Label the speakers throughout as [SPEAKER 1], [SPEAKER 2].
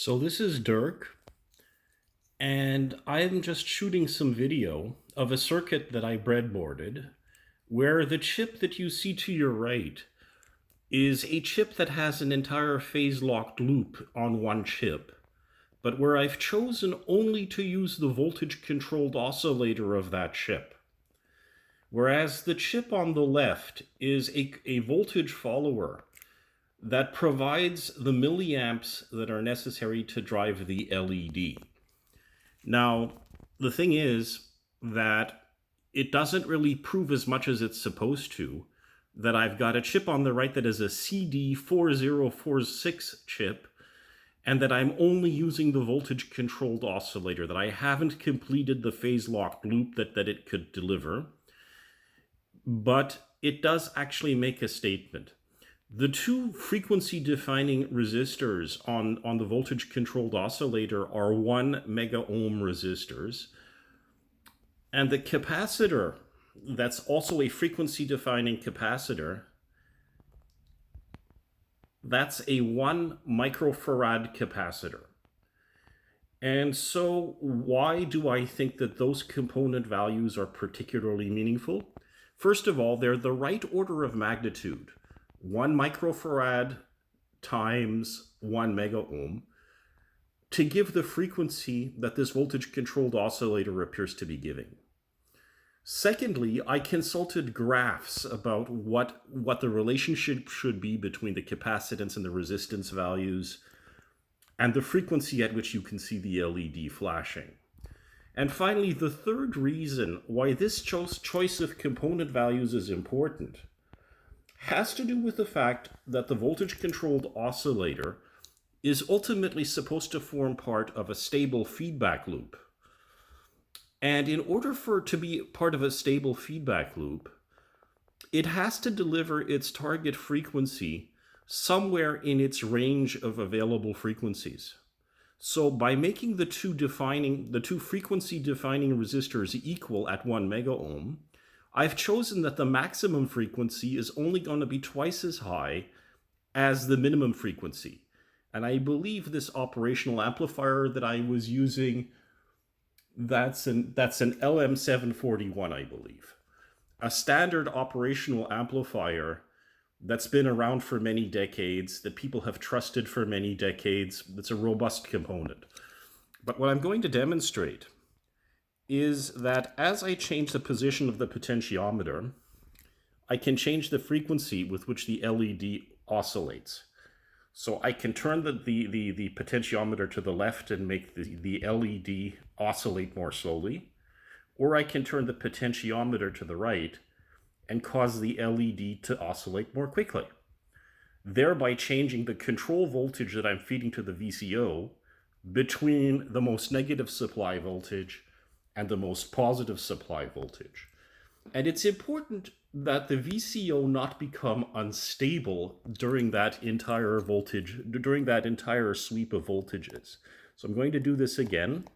[SPEAKER 1] So this is Dirk, and I'm just shooting some video of a circuit that I breadboarded, where the chip that you see to your right is a chip that has an entire phase-locked loop on one chip, but where I've chosen only to use the voltage-controlled oscillator of that chip. Whereas the chip on the left is a voltage follower that provides the milliamps that are necessary to drive the LED. Now, the thing is that it doesn't really prove as much as it's supposed to, that I've got a chip on the right that is a CD4046 chip, and that I'm only using the voltage-controlled oscillator, that I haven't completed the phase-locked loop that it could deliver. But it does actually make a statement. The two frequency-defining resistors on the voltage-controlled oscillator are 1 mega ohm resistors. And the capacitor, that's also a frequency-defining capacitor, that's a 1 microfarad capacitor. And so why do I think that those component values are particularly meaningful? First of all, they're the right order of magnitude. 1 microfarad times 1 mega ohm to give the frequency that this voltage-controlled oscillator appears to be giving. Secondly, I consulted graphs about what the relationship should be between the capacitance and the resistance values and the frequency at which you can see the LED flashing. And finally, the third reason why this choice of component values is important has to do with the fact that the voltage-controlled oscillator is ultimately supposed to form part of a stable feedback loop. And in order for it to be part of a stable feedback loop, it has to deliver its target frequency somewhere in its range of available frequencies. So by making the two frequency-defining resistors equal at 1 mega ohm, I've chosen that the maximum frequency is only going to be twice as high as the minimum frequency. And I believe this operational amplifier that I was using, that's an LM741, I believe. A standard operational amplifier that's been around for many decades, that people have trusted for many decades. That's a robust component. But what I'm going to demonstrate is that as I change the position of the potentiometer, I can change the frequency with which the LED oscillates. So I can turn the potentiometer to the left and make the LED oscillate more slowly, or I can turn the potentiometer to the right and cause the LED to oscillate more quickly, thereby changing the control voltage that I'm feeding to the VCO between the most negative supply voltage and the most positive supply voltage. And it's important that the VCO not become unstable during that entire sweep of voltages. So I'm going to do this again.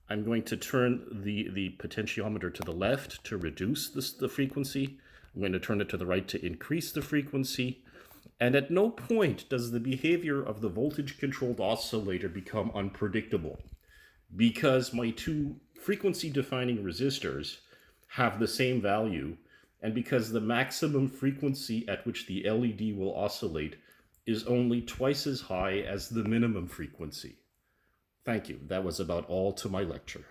[SPEAKER 1] I'm going to turn the potentiometer to the left to reduce the frequency. I'm going to turn it to the right to increase the frequency. And at no point does the behavior of the voltage-controlled oscillator become unpredictable, because my two frequency-defining resistors have the same value, and because the maximum frequency at which the LED will oscillate is only twice as high as the minimum frequency. Thank you. That was about all to my lecture.